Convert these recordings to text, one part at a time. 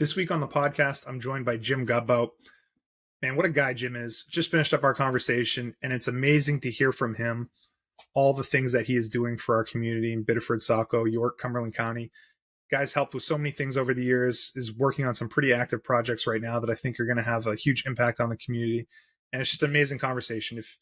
This week on the podcast, I'm joined by Jim Godbout. Man, what a guy Jim is. Just finished up our conversation, and it's amazing to hear from him all the things that he is doing for our community in Biddeford, Saco, York, Cumberland County. Guy's helped with so many things over the years, is working on some pretty active projects right now that I think are going to have a huge impact on the community. And it's just an amazing conversation. If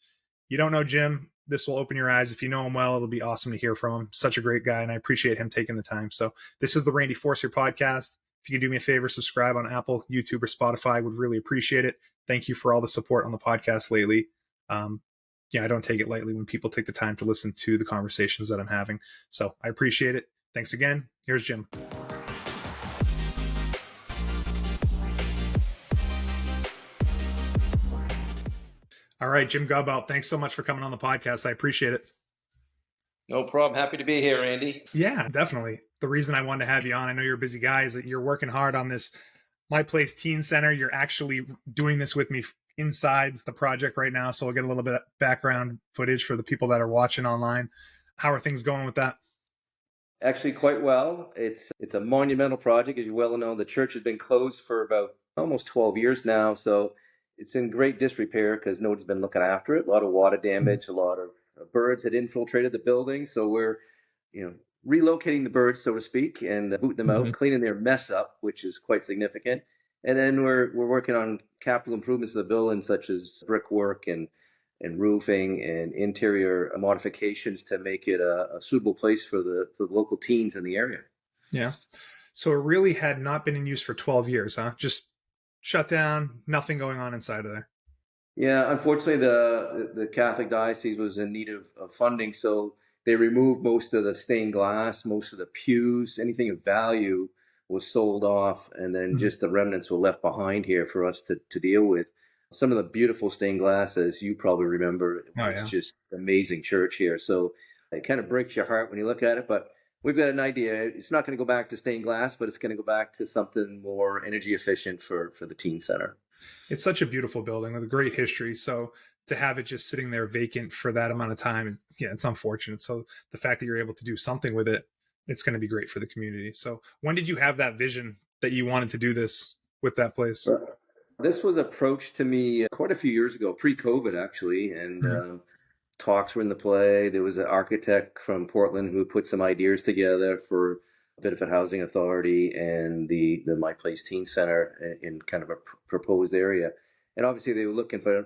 you don't know Jim, this will open your eyes. If you know him well, it'll be awesome to hear from him. Such a great guy, and I appreciate him taking the time. So this is the Randy Forcier Podcast. If you can do me a favor, subscribe on Apple, YouTube, or Spotify, would really appreciate it. Thank you for all the support on the podcast lately. I don't take it lightly when people take the time to listen to the conversations that I'm having. So I appreciate it. Thanks again. Here's Jim. All right, Jim Godbout, thanks so much for coming on the podcast. I appreciate it. No problem. Happy to be here, Randy. Yeah, definitely. The reason I wanted to have you on, I know you're a busy guy, is that you're working hard on this My Place Teen Center. You're actually doing this with me inside the project right now, so we'll get a little bit of background footage for the people that are watching online. How are things going with that? Actually, quite well. It's a monumental project. As you well know, the church has been closed for about almost 12 years now, so it's in great disrepair because nobody's been looking after it. A lot of water damage, a lot of birds had infiltrated the building, so we're relocating the birds, so to speak, and booting them out, cleaning their mess up, which is quite significant. And then we're working on capital improvements to the building, such as brickwork and roofing and interior modifications to make it a suitable place for the local teens in the area. Yeah. So it really had not been in use for 12 years, huh? Just shut down, nothing going on inside of there. Yeah, unfortunately, the Catholic Diocese was in need of funding, so they removed most of the stained glass, most of the pews, anything of value was sold off, and then just the remnants were left behind here for us to deal with. Some of the beautiful stained glass, as you probably remember, it's just amazing church here. So it kind of breaks your heart when you look at it, but we've got an idea. It's not going to go back to stained glass, but it's going to go back to something more energy efficient for the teen center. It's such a beautiful building with a great history. So to have it just sitting there vacant for that amount of time, it's unfortunate. So the fact that you're able to do something with it, it's going to be great for the community. So when did you have that vision that you wanted to do this with that place? This was approached to me quite a few years ago, pre-COVID actually, and talks were in the play. There was an architect from Portland who put some ideas together for Biddeford Housing Authority and the My Place Teen Center in kind of a proposed area. And obviously they were looking for,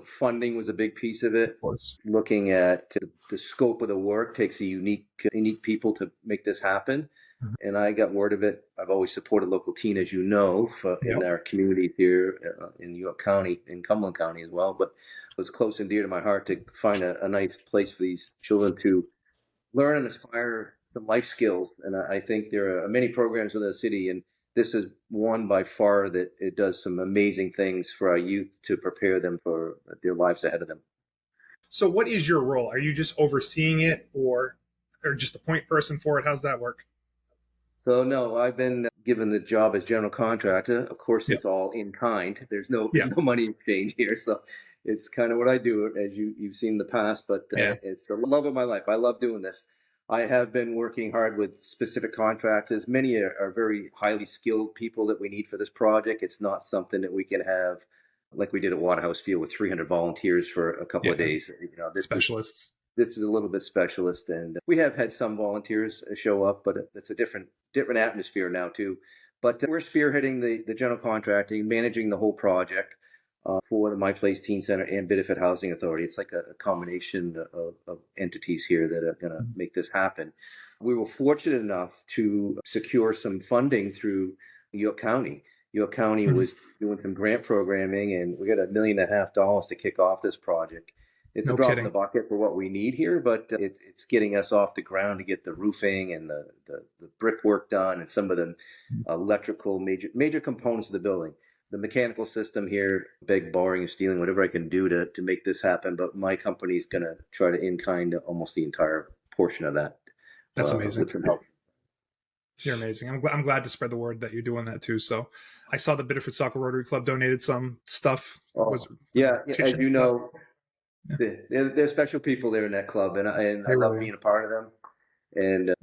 funding was a big piece of it. Of course. Looking at the scope of the work takes a unique people to make this happen. And I got word of it. I've always supported local teen, as you know, in our community here in York County, in Cumberland County as well. But it was close and dear to my heart to find a nice place for these children to learn and aspire some life skills. And I think there are many programs in the city, and this is one by far that it does some amazing things for our youth to prepare them for their lives ahead of them. So what is your role? Are you just overseeing it or just a point person for it? How's that work? So no, I've been given the job as general contractor. Of course, it's all in kind. There's no money exchange here. So it's kind of what I do, as you've seen in the past, but it's the love of my life. I love doing this. I have been working hard with specific contractors. Many are very highly skilled people that we need for this project. It's not something that we can have like we did at Waterhouse Field with 300 volunteers for a couple of days. Specialists. This is a little bit specialist, and we have had some volunteers show up, but it's a different atmosphere now too. But we're spearheading the general contracting, managing the whole project for the My Place Teen Center and Biddeford Housing Authority. It's like a combination of entities here that are going to make this happen. We were fortunate enough to secure some funding through York County. York County was doing some grant programming, and we got $1.5 million to kick off this project. It's a drop in the bucket for what we need here, but it's getting us off the ground to get the roofing and the brickwork done and some of the electrical major components of the building. The mechanical system here, big borrowing and stealing, whatever I can do to make this happen. But my company's going to try to in-kind almost the entire portion of that. That's amazing. With some help. You're amazing. I'm glad to spread the word that you're doing that too. So I saw the Biddeford Saco Rotary Club donated some stuff. As you know, they're special people there in that club, and I love being a part of them. And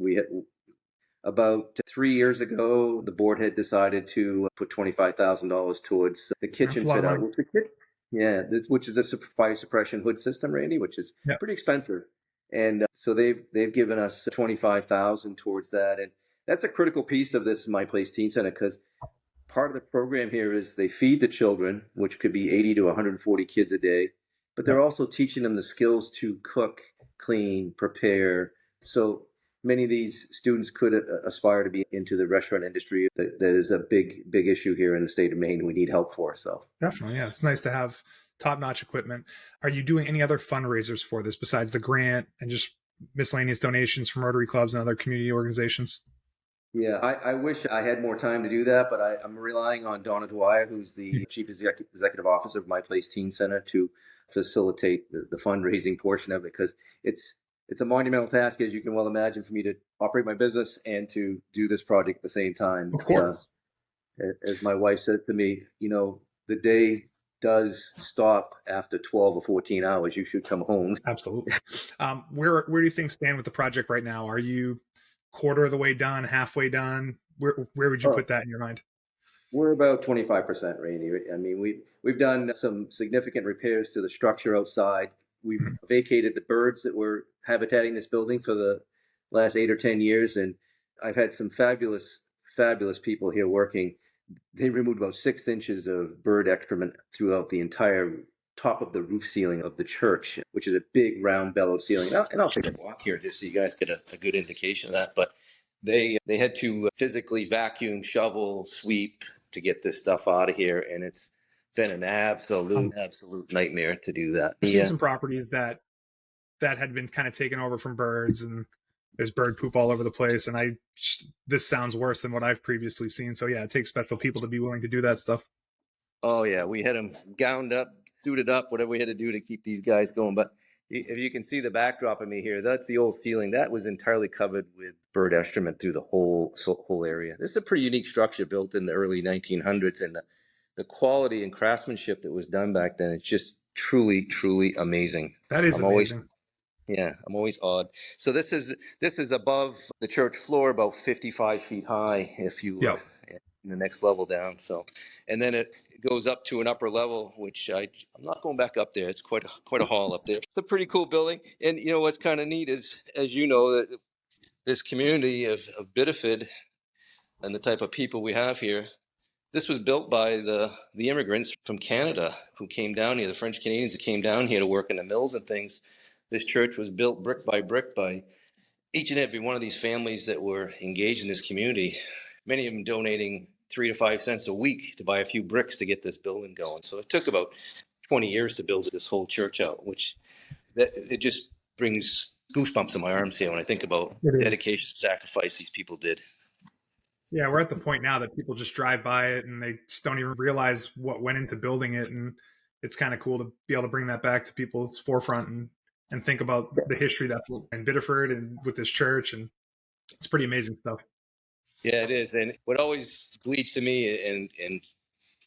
About 3 years ago, the board had decided to put $25,000 towards the That's kitchen a lot of fit money. out, which is a fire suppression hood system, Randy, which is Yeah. pretty expensive. And so they've given us 25,000 towards that, and that's a critical piece of this My Place Teen Center, because part of the program here is they feed the children, which could be 80 to 140 kids a day, but Yeah. they're also teaching them the skills to cook, clean, prepare. So many of these students could aspire to be into the restaurant industry. That is a big issue here in the state of Maine. We need help for. So Definitely. Yeah. It's nice to have top-notch equipment. Are you doing any other fundraisers for this besides the grant and just miscellaneous donations from Rotary clubs and other community organizations? yeah, I wish I had more time to do that, but I'm relying on Donna Dwyer, who's the Chief Executive Officer of My Place Teen Center, to facilitate the fundraising portion of it, because it's a monumental task, as you can well imagine, for me to operate my business and to do this project at the same time. Of course. As my wife said to me, the day does stop after 12 or 14 hours. You should come home. Absolutely. Where do you things stand with the project right now? Are you quarter of the way done, halfway done? Where would you put that in your mind? We're about 25%, Randy. I mean, we've done some significant repairs to the structure outside. We've vacated the birds that were habitating this building for the last 8 or 10 years, and I've had some fabulous people here working. They removed about 6 inches of bird excrement throughout the entire top of the roof ceiling of the church, which is a big round bellowed ceiling. And I'll take a walk here just so you guys get a good indication of that. But they had to physically vacuum, shovel, sweep to get this stuff out of here, and it's been an absolute nightmare to do that. I've seen some properties that had been kind of taken over from birds, and there's bird poop all over the place, and this sounds worse than what I've previously seen. So yeah, it takes special people to be willing to do that stuff. Oh yeah, we had them gowned up, suited up, whatever we had to do to keep these guys going. But if you can see the backdrop of me here, that's the old ceiling. That was entirely covered with bird excrement through the whole area. This is a pretty unique structure built in the early 1900s, and the quality and craftsmanship that was done back then, it's just truly amazing. That is amazing. I'm always awed. So this is above the church floor, about 55 feet high, if you in the next level down. So, and then it goes up to an upper level, which I'm not going back up there. It's quite a hall up there. It's a pretty cool building. And what's kind of neat is, as you know, that this community of Biddeford and the type of people we have here, this was built by the immigrants from Canada who came down here, the French Canadians that came down here to work in the mills and things. This church was built brick by brick by each and every one of these families that were engaged in this community, many of them donating 3 to 5 cents a week to buy a few bricks to get this building going. So it took about 20 years to build this whole church out, which it just brings goosebumps in my arms here when I think about the dedication and sacrifice these people did. Yeah, we're at the point now that people just drive by it and they just don't even realize what went into building it. And it's kind of cool to be able to bring that back to people's forefront and think about the history that's in Biddeford and with this church. And it's pretty amazing stuff. Yeah, it is. And what always bleeds to me, and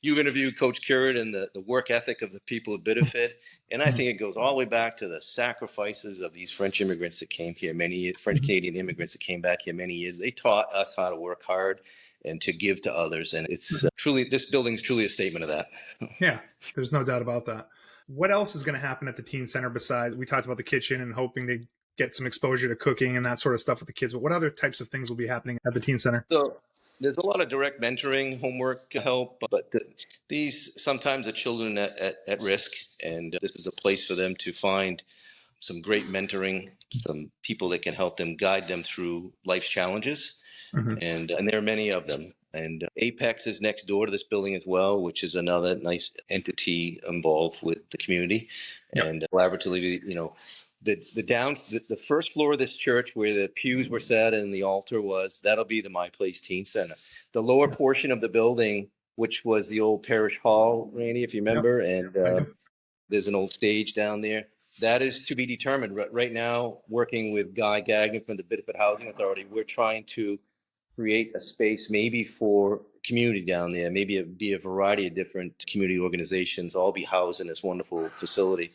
you've interviewed Coach Curran and the work ethic of the people of Biddeford. And I think it goes all the way back to the sacrifices of these French immigrants that came here, French Canadian immigrants that came back here many years. They taught us how to work hard and to give to others. And it's this building's truly a statement of that. Yeah, there's no doubt about that. What else is going to happen at the teen center besides, we talked about the kitchen and hoping to get some exposure to cooking and that sort of stuff with the kids, but what other types of things will be happening at the teen center? So there's a lot of direct mentoring, homework help, but these sometimes the children at risk, and this is a place for them to find some great mentoring, some people that can help them, guide them through life's challenges. And there are many of them. And Apex is next door to this building as well, which is another nice entity involved with the community. And collaboratively, the first floor of this church where the pews were set and the altar was, that'll be the My Place Teen Center. The lower portion of the building, which was the old parish hall, Randy, if you remember, and there's an old stage down there. That is to be determined. Right now, working with Guy Gagnon from the Biddeford Housing Authority, we're trying to create a space maybe for community down there, maybe be a variety of different community organizations, all be housed in this wonderful facility.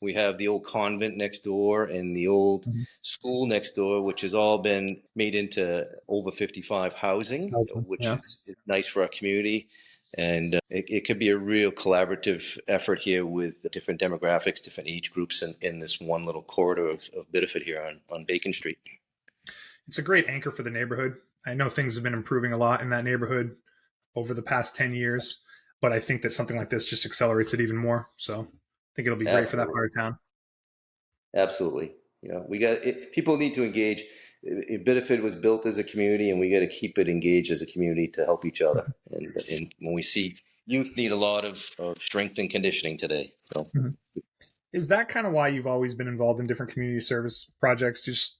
We have the old convent next door and the old Mhm. school next door, which has all been made into over 55 housing, Awesome. which Yeah. is nice for our community. And it could be a real collaborative effort here with the different demographics, different age groups in this one little corridor of Biddeford here on Bacon Street. It's a great anchor for the neighborhood. I know things have been improving a lot in that neighborhood over the past 10 years, but I think that something like this just accelerates it even more. So I think it'll be great for that Absolutely. part of town. Absolutely. We got it. People need to engage. Biddeford was built as a community, and we got to keep it engaged as a community to help each other. And when we see youth need a lot of strength and conditioning today. So Mhm. Is that kind of why you've always been involved in different community service projects? Just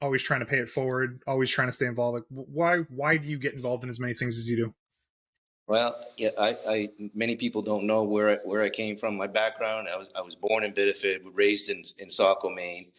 always trying to pay it forward, always trying to stay involved. Like, why do you get involved in as many things as you do? Well, yeah, I many people don't know where I came from. My background, I was born in Biddeford, raised in Saco, Maine.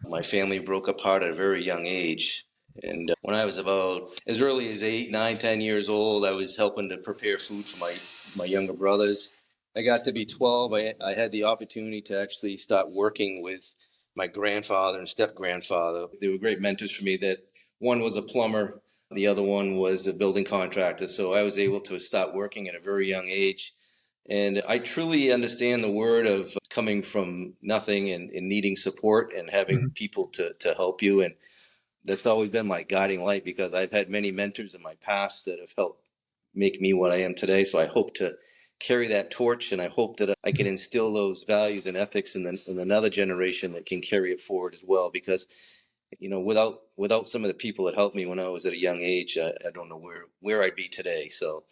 My family broke apart at a very young age. And when I was about as early as 8, 9, 10 years old, I was helping to prepare food for my younger brothers. I got to be 12. I had the opportunity to actually start working with my grandfather and step grandfather. They were great mentors for me. That one was a plumber, the other one was a building contractor. So I was able to start working at a very young age. And I truly understand the word of coming from nothing and needing support and having Mhm. people to help you. And that's always been my guiding light because I've had many mentors in my past that have helped make me what I am today. So I hope to carry that torch, and I hope that I can instill those values and ethics in another generation that can carry it forward as well. Because without some of the people that helped me when I was at a young age, I don't know where I'd be today. So,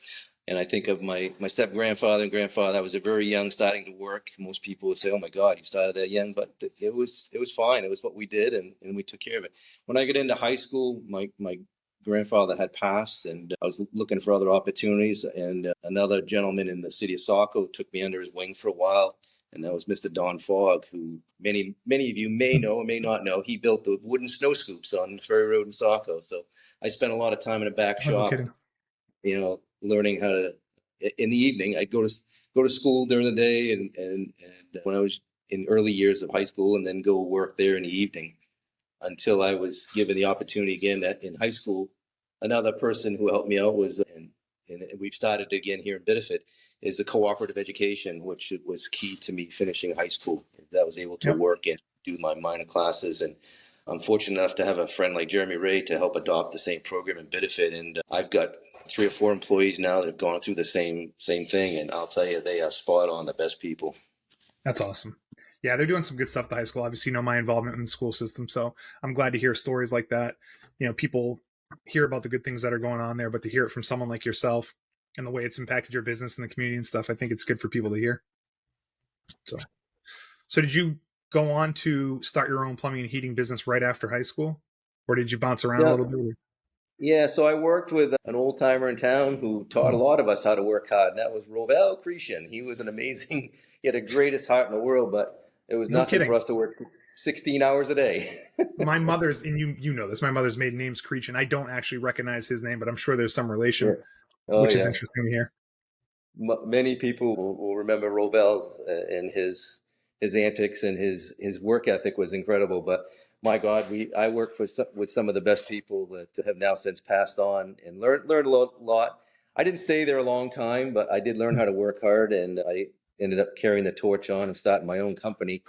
and I think of my step grandfather and grandfather. I was a very young, starting to work. Most people would say, "Oh my God, you started that young," but it was fine. It was what we did, and we took care of it. When I got into high school, my grandfather had passed, and I was looking for other opportunities. And another gentleman in the city of Saco took me under his wing for a while, and that was Mr. Don Fogg, who many of you may know or may not know. He built the wooden snow scoops on Ferry Road in Saco. So I spent a lot of time in a back Oh, no shop, kidding. learning how to. In the evening, I'd go to school during the day, and when I was in early years of high school, and then go work there in the evening until I was given the opportunity again in high school. Another person who helped me out was, and we've started again here in Biddeford, is the cooperative education, which was key to me finishing high school. That I was able to Yep. work and do my minor classes, and I'm fortunate enough to have a friend like Jeremy Ray to help adopt the same program in Biddeford, and I've got 3 or 4 employees now that have gone through the same thing, and I'll tell you, they are spot on, the best people. That's awesome. Yeah, they're doing some good stuff at the high school. Obviously, you know my involvement in the school system, so I'm glad to hear stories like that. People hear about the good things that are going on there, but to hear it from someone like yourself and the way it's impacted your business and the community and stuff, I think it's good for people to hear. So did you go on to start your own plumbing and heating business right after high school, or did you bounce around a Yeah, little bit? yeah. So I worked with an old timer in town who taught a lot of us how to work hard, and that was Rovell Cretion. He was an amazing. He had the greatest heart in the world, but it was No nothing for kidding. us to work 16 hours a day. My mother's, and you know this, my mother's maiden name's Creech, and I don't actually recognize his name, but I'm sure there's some Yeah. relation, Oh which is yeah. interesting to hear. Many people will remember Rovell's and his antics, and his work ethic was incredible. But my God, I worked with some of the best people that have now since passed on, and learned a lot. I didn't stay there a long time, but I did learn how to work hard, and I ended up carrying the torch on and starting my own company.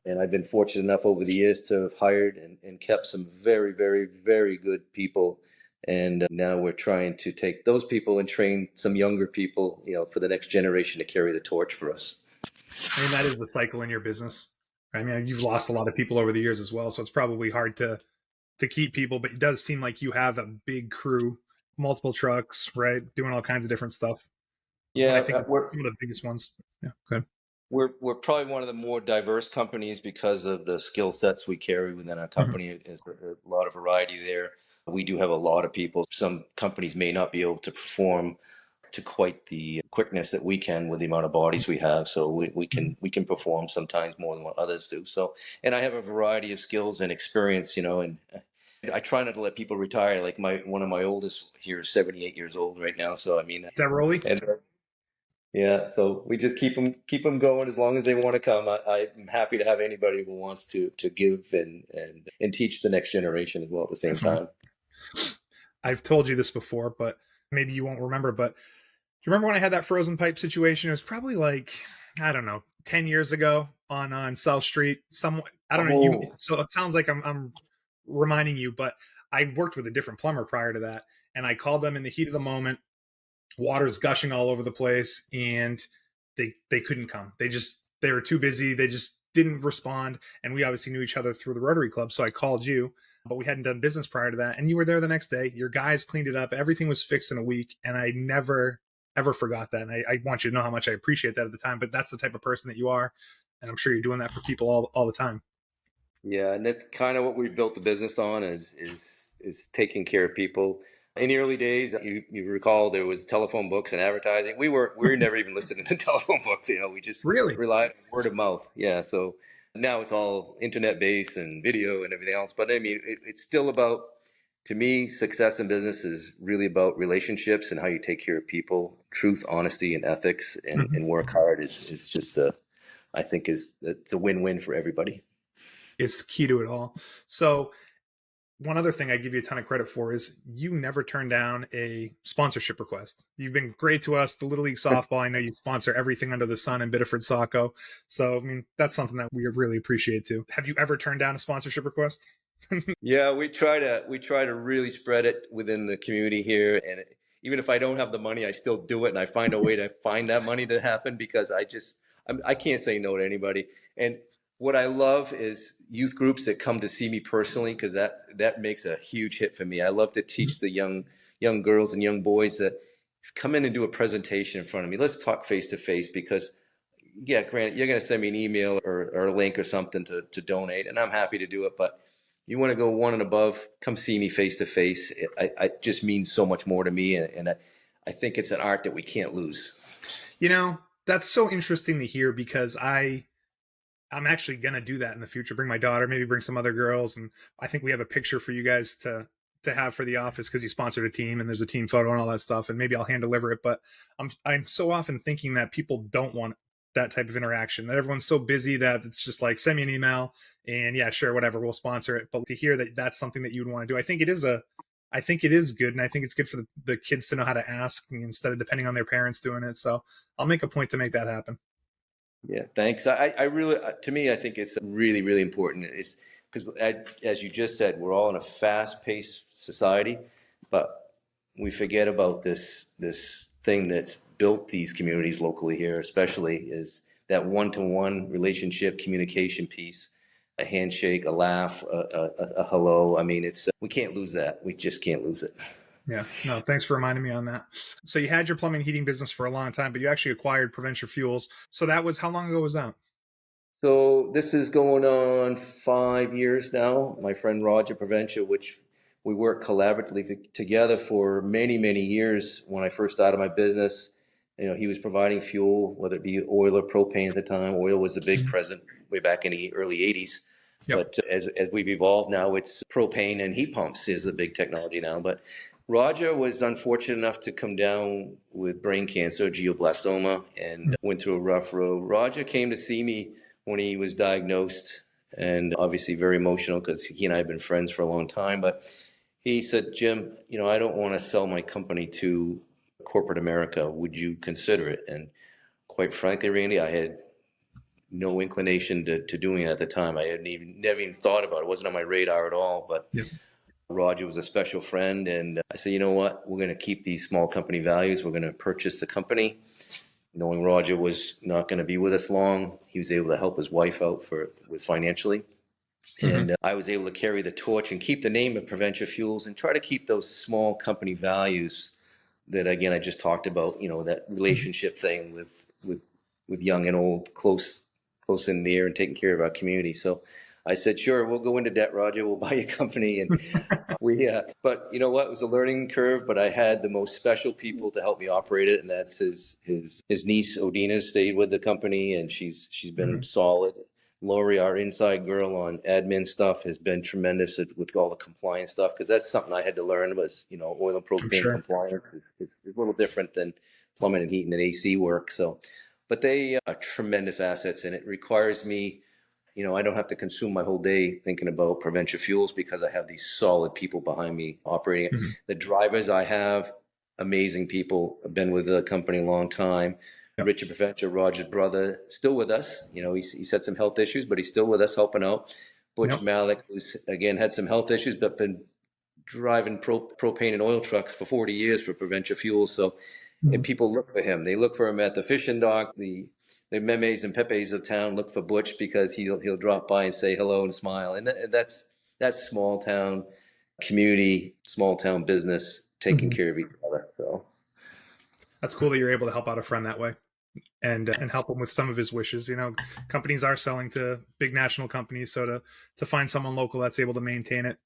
And I've been fortunate enough over the years to have hired and kept some very, very, very good people. And now we're trying to take those people and train some younger people, for the next generation to carry the torch for us. I mean, that is the cycle in your business. I mean, you've lost a lot of people over the years as well, so it's probably hard to keep people, but it does seem like you have a big crew, multiple trucks, right, doing all kinds of different stuff. And Yeah, I think it's one of the biggest ones. Yeah, good. we're probably one of the more diverse companies because of the skill sets we carry within our Mhm. company. Is a lot of variety there. We do have a lot of people. Some companies may not be able to perform to quite the quickness that we can with the amount of bodies we have. So we can perform sometimes more than what others do. So, and I have a variety of skills and experience, and I try not to let people retire. Like one of my oldest here is 78 years old right now. So I mean, Is that Rolly? and Yeah, so we just keep them going as long as they want to come. I'm happy to have anybody who wants to give and teach the next generation as well at the same time. I've told you this before, but maybe you won't remember. But do you remember when I had that frozen pipe situation? It was probably like, I don't know, 10 years ago on South Street. I don't know. Oh, So it sounds like I'm reminding you, but I worked with a different plumber prior to that, and I called them in the heat of the moment. Water's gushing all over the place, and they couldn't come. They were too busy. They just didn't respond, and we obviously knew each other through the Rotary Club, so I called you, but we hadn't done business prior to that, and you were there the next day. Your guys cleaned it up. Everything was fixed in a week, and I never ever forgot that. And I want you to know how much I appreciate that at the time. But that's the type of person that you are, and I'm sure you're doing that for people all the time. yeah, and that's kind of what we built the business on is taking care of people. In the early days, you recall there was telephone books and advertising. We were never even listening to telephone books. We just Really? relied on word of mouth. Yeah, so now it's all internet based and video and everything else. But I mean, it's still about, to me, success in business is really about relationships and how you take care of people. Truth, honesty, and ethics, and work hard is just I think it's a win-win for everybody. It's key to it all. So one other thing I give you a ton of credit for is you never turned down a sponsorship request. You've been great to us. The Little League Softball, I know you sponsor everything under the sun in Biddeford Saco. So, I mean, that's something that we really appreciate too. Have you ever turned down a sponsorship request? Yeah, we try to really spread it within the community here, and even if I don't have the money, I still do it, and I find a way to find that money to happen because I can't say no to anybody. And what I love is youth groups that come to see me personally because that makes a huge hit for me. I love to teach the young girls and young boys that come in and do a presentation in front of me. Let's talk face to face because yeah, granted, you're going to send me an email or a link or something to donate, and I'm happy to do it. But you want to go one and above, come see me face to face. It just means so much more to me, and I think it's an art that we can't lose. That's so interesting to hear because I'm actually gonna do that in the future. Bring my daughter, maybe bring some other girls, and I think we have a picture for you guys to have for the office because you sponsored a team and there's a team photo and all that stuff. And maybe I'll hand deliver it. But I'm so often thinking that people don't want that type of interaction. That everyone's so busy that it's just like send me an email and yeah, sure, whatever, we'll sponsor it. But to hear that that's something that you'd want to do, I think it is good, and I think it's good for the kids to know how to ask instead of depending on their parents doing it. So I'll make a point to make that happen. Yeah, thanks. I really, to me, I think it's really, really important. It's because, as you just said, we're all in a fast-paced society, but we forget about this thing that's built these communities locally here, especially is that one-to-one relationship communication piece, a handshake, a laugh, a hello. I mean, we can't lose that. We just can't lose it. Yeah, no, thanks for reminding me on that. So you had your plumbing heating business for a long time, but you actually acquired Proventure Fuels. So that was, how long ago was that? So this is going on 5 years now. My friend Roger Proventia, which we worked collaboratively together for many, many years. When I first started my business, he was providing fuel, whether it be oil or propane at the time. Oil was the big present way back in the early 80s. Yep. But as we've evolved now, it's propane and heat pumps is the big technology now. But Roger was unfortunate enough to come down with brain cancer, glioblastoma, and went through a rough road. Roger came to see me when he was diagnosed, and obviously very emotional because he and I have been friends for a long time. But he said, Jim, I don't want to sell my company to corporate America. Would you consider it? And quite frankly, Randy, I had no inclination to doing it at the time. I hadn't never even thought about it. It wasn't on my radar at all. But Yep. Roger was a special friend, and I said, you know what? We're going to keep these small company values. We're going to purchase the company. Knowing Roger was not going to be with us long, he was able to help his wife out with financially. And I was able to carry the torch and keep the name of Proventure Fuels and try to keep those small company values that, again, I just talked about, that relationship thing with young and old, close in near, and taking care of our community. So I said, sure, we'll go into debt, Roger. We'll buy your company. And but you know what? It was a learning curve, but I had the most special people to help me operate it. And that's his niece, Odina, stayed with the company, and she's been solid. Lori, our inside girl on admin stuff, has been tremendous with all the compliance stuff, because that's something I had to learn was, oil and propane Sure. compliance is a little different than plumbing and heating and AC work. So, but they are tremendous assets, and it requires me, I don't have to consume my whole day thinking about Provincia Fuels because I have these solid people behind me operating it. Mm-hmm. The drivers I have, amazing people, have been with the company a long time. Yep. Richard Provincia, Roger's brother, still with us. He's had some health issues, but he's still with us helping out. Butch Yep. Malik, who's again had some health issues, but been driving propane and oil trucks for 40 years for Provincia Fuels. So, and people look for him. They look for him at the fishing dock. The Memes and Pepes of town look for Butch because he'll drop by and say hello and smile. And that's small town community, small town business taking care of each other. So that's cool that you're able to help out a friend that way and help him with some of his wishes. Companies are selling to big national companies, so to find someone local that's able to maintain it,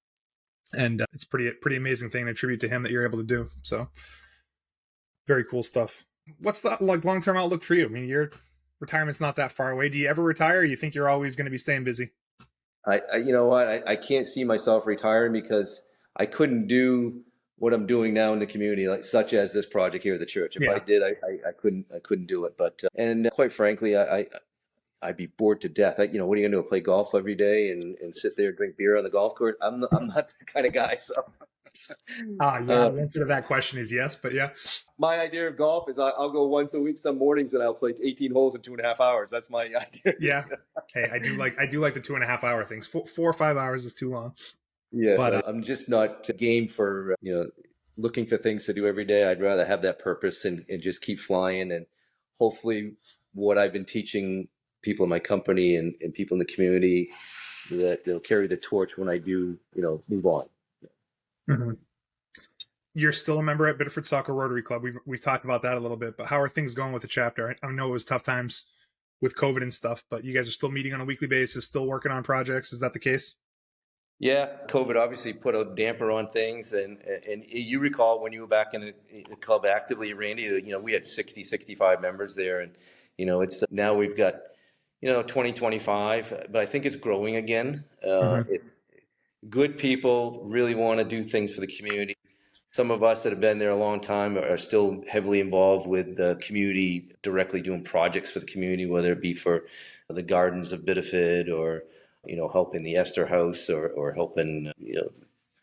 and it's pretty amazing thing to attribute to him that you're able to do. So very cool stuff. What's the long-term outlook for you? I mean, your retirement's not that far away. Do you ever retire? Or you think you're always going to be staying busy? I can't see myself retiring because I couldn't do what I'm doing now in the community, like such as this project here at the church. If I did, I couldn't do it. But and quite frankly, I'd be bored to death. What are you gonna do? Play golf every day and sit there and drink beer on the golf course? I'm not the kind of guy. So the answer to that question is yes, but yeah. My idea of golf is I'll go once a week some mornings and I'll play 18 holes in 2.5 hours. That's my idea. Yeah. Hey, I do like the 2.5 hour things. 4 or 5 hours is too long. Yes, but I'm just not game for looking for things to do every day. I'd rather have that purpose and just keep flying. And hopefully what I've been teaching people in my company and people in the community, that they'll carry the torch when I do, move on. Mm-hmm. You're still a member at Biddeford Soccer Rotary Club. We've talked about that a little bit, but how are things going with the chapter? I know it was tough times with COVID and stuff, but you guys are still meeting on a weekly basis, still working on projects. Is that the case? Yeah, COVID obviously put a damper on things. And you recall when you were back in the club actively, Randy, we had 65 members there. And, it's now we've got, 2025, but I think it's growing again. Good people really want to do things for the community. Some of us that have been there a long time are still heavily involved with the community, directly doing projects for the community, whether it be for the gardens of Biddeford or, helping the Esther House or helping,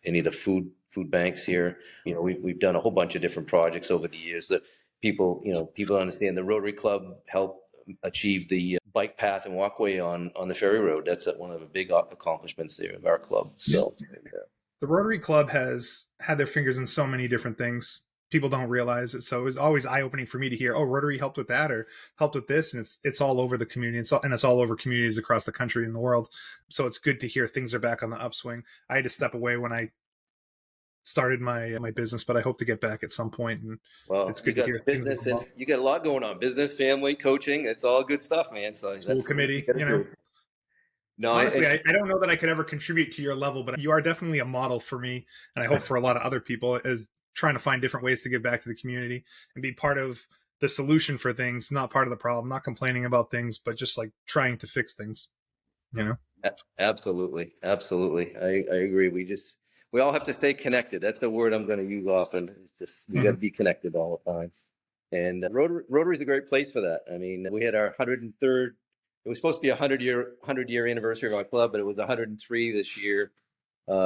any of the food banks here. We've done a whole bunch of different projects over the years that people understand. The Rotary Club helped achieve the bike path and walkway on the Ferry Road. That's one of the big accomplishments there of our club. So. The Rotary Club has had their fingers in so many different things. People don't realize it. So it was always eye-opening for me to hear, oh, Rotary helped with that or helped with this. And it's all over the community. And it's all over communities across the country and the world. So it's good to hear things are back on the upswing. I had to step away when I started my business, but I hope to get back at some point. And it's good to hear business and you got a lot going on. Business, family, coaching. It's all good stuff, man. So school committee, No, honestly, I don't know that I could ever contribute to your level, but you are definitely a model for me, and I hope for a lot of other people, as trying to find different ways to give back to the community and be part of the solution for things, not part of the problem, not complaining about things, but just like trying to fix things, Absolutely. I agree. We all have to stay connected. That's the word I'm going to use often. It's just, we got to be connected all the time. And Rotary is a great place for that. I mean, we had our 103rd. It was supposed to be a 100-year anniversary of our club, but it was 103 this year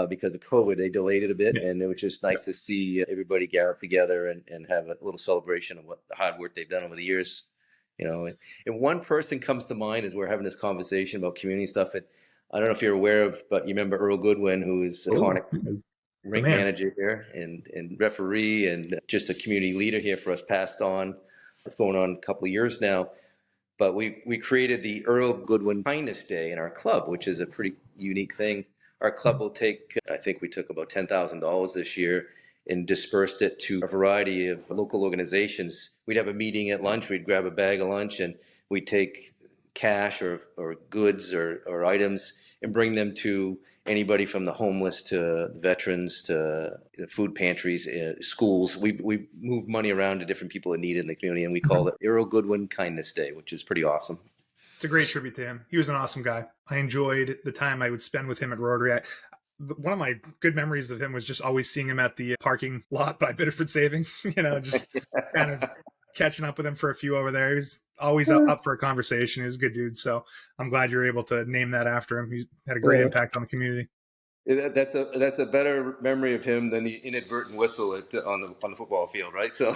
because of COVID. They delayed it a bit, and it was just nice to see everybody gather together and have a little celebration of what the hard work they've done over the years. And one person comes to mind as we're having this conversation about community stuff. And I don't know if you're aware of, but you remember Earl Goodwin, who is a iconic rink manager here and referee and just a community leader here for us, passed on. It's going on a couple of years now. But we created the Earl Goodwin Kindness Day in our club, which is a pretty unique thing. Our club will take, I think we took about $10,000 this year and dispersed it to a variety of local organizations. We'd have a meeting at lunch, we'd grab a bag of lunch, and we'd take cash or goods or items and bring them to anybody from the homeless to veterans to food pantries, schools. We moved money around to different people that need it in the community, and we called it Earl Goodwin Kindness Day, which is pretty awesome. It's a great tribute to him. He was an awesome guy. I enjoyed the time I would spend with him at Rotary. One of my good memories of him was just always seeing him at the parking lot by Biddeford Savings, just kind of catching up with him for a few over there. He's always up for a conversation. He's a good dude. So I'm glad you're able to name that after him. He had a great impact on the community. That's a better memory of him than the inadvertent whistle on the football field, right? So,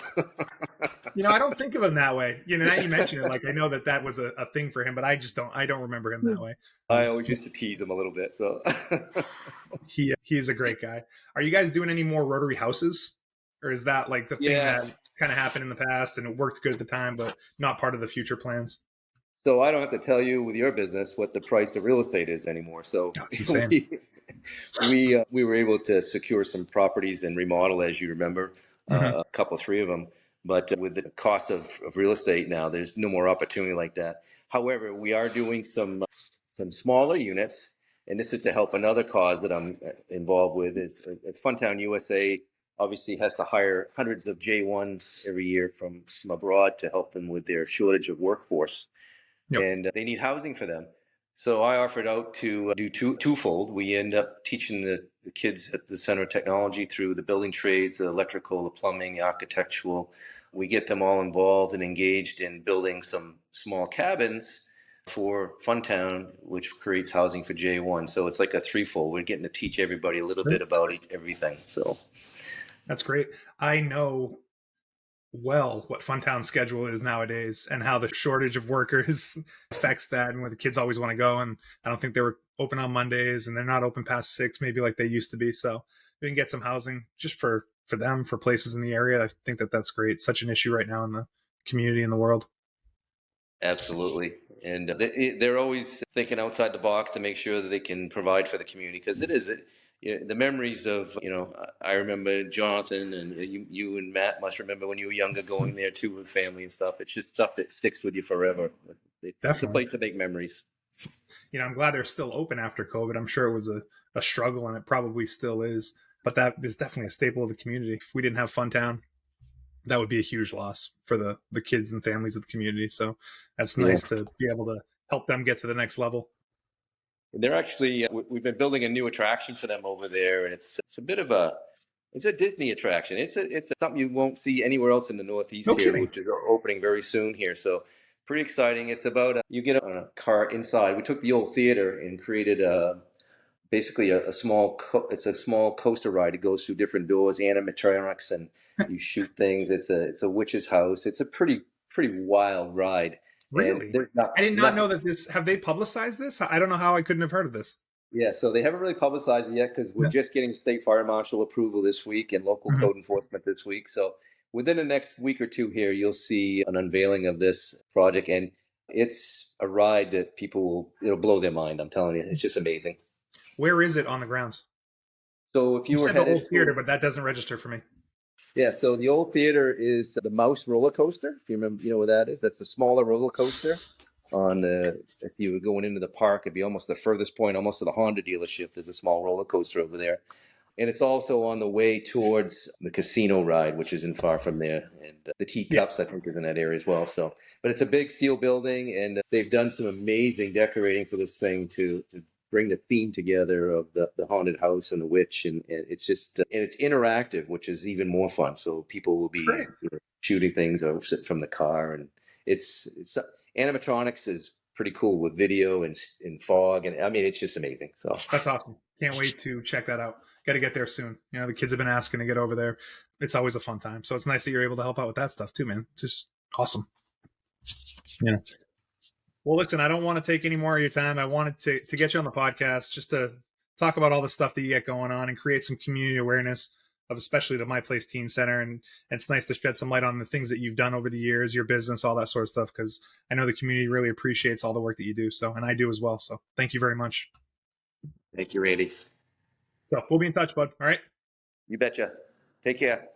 I don't think of him that way. Now you mention it, like I know that was a thing for him, but I don't remember him that way. I always used to tease him a little bit. So he's a great guy. Are you guys doing any more Rotary houses, or is that like the thing that kind of happened in the past and it worked good at the time, but not part of the future plans? I don't have to tell you with your business what the price of real estate is anymore. So we were able to secure some properties and remodel, as you remember, a couple, 3 of them. But with the cost of real estate now, there's no more opportunity like that. However, we are doing some smaller units, and this is to help another cause that I'm involved with. Is Funtown USA obviously has to hire hundreds of J1s every year from abroad to help them with their shortage of workforce. Yep. And they need housing for them. So I offered out to do twofold. We end up teaching the kids at the Center of Technology through the building trades, the electrical, the plumbing, the architectural. We get them all involved and engaged in building some small cabins for Funtown, which creates housing for J1. So it's like a threefold. We're getting to teach everybody a little bit about everything. So that's great. I know well what Funtown's schedule is nowadays and how the shortage of workers affects that, and where the kids always want to go. And I don't think they were open on Mondays, and they're not open past 6, maybe like they used to be. So we can get some housing just for them, for places in the area. I think that's great. Such an issue right now in the community and the world. Absolutely. And they're always thinking outside the box to make sure that they can provide for the community, because it is the memories of, I remember Jonathan, and you and Matt must remember when you were younger going there too with family and stuff. It's just stuff that sticks with you forever. It's a place to make memories. I'm glad they're still open after COVID. I'm sure it was a struggle, and it probably still is, but that is definitely a staple of the community. If we didn't have Funtown, that would be a huge loss for the kids and families of the community. So that's nice to be able to help them get to the next level. They're actually, we've been building a new attraction for them over there, and it's a bit of it's a Disney attraction. It's something you won't see anywhere else in the Northeast here, which is opening very soon here. So pretty exciting. It's about you get on a cart inside. We took the old theater and created basically a small coaster ride. It goes through different doors, animatronics, and you shoot things. It's a witch's house. It's a pretty wild ride. Really? I did not know that this. Have they publicized this? I don't know how I couldn't have heard of this. Yeah, so they haven't really publicized it yet, because we're just getting state fire marshal approval this week and local code enforcement this week. So within the next week or two here, you'll see an unveiling of this project, and it's a ride that it'll blow their mind. I'm telling you, it's just amazing. Where is it on the grounds? So if you were said the old theater, but that doesn't register for me. Yeah, so the old theater is the Mouse roller coaster. If you remember, you know what that is? That's a smaller roller coaster. If you were going into the park, it'd be almost the furthest point, almost to the Honda dealership. There's a small roller coaster over there. And it's also on the way towards the casino ride, which isn't far from there. And the teacups, I think, is in that area as well. So, but it's a big steel building, and they've done some amazing decorating for this thing to bring the theme together of the haunted house and the witch, and it's just and it's interactive, which is even more fun. So people will be shooting things from the car, and it's animatronics is pretty cool with video and fog, and I mean it's just amazing. So that's awesome. Can't wait to check that out. Got to get there soon. The kids have been asking to get over there. It's always a fun time. So it's nice that you're able to help out with that stuff too, man. It's just awesome. Yeah. Well, listen, I don't want to take any more of your time. I wanted to get you on the podcast just to talk about all the stuff that you get going on and create some community awareness of especially the My Place Teen Center. And it's nice to shed some light on the things that you've done over the years, your business, all that sort of stuff, because I know the community really appreciates all the work that you do. So, and I do as well. So thank you very much. Thank you, Randy. So we'll be in touch, bud. All right. You betcha. Take care.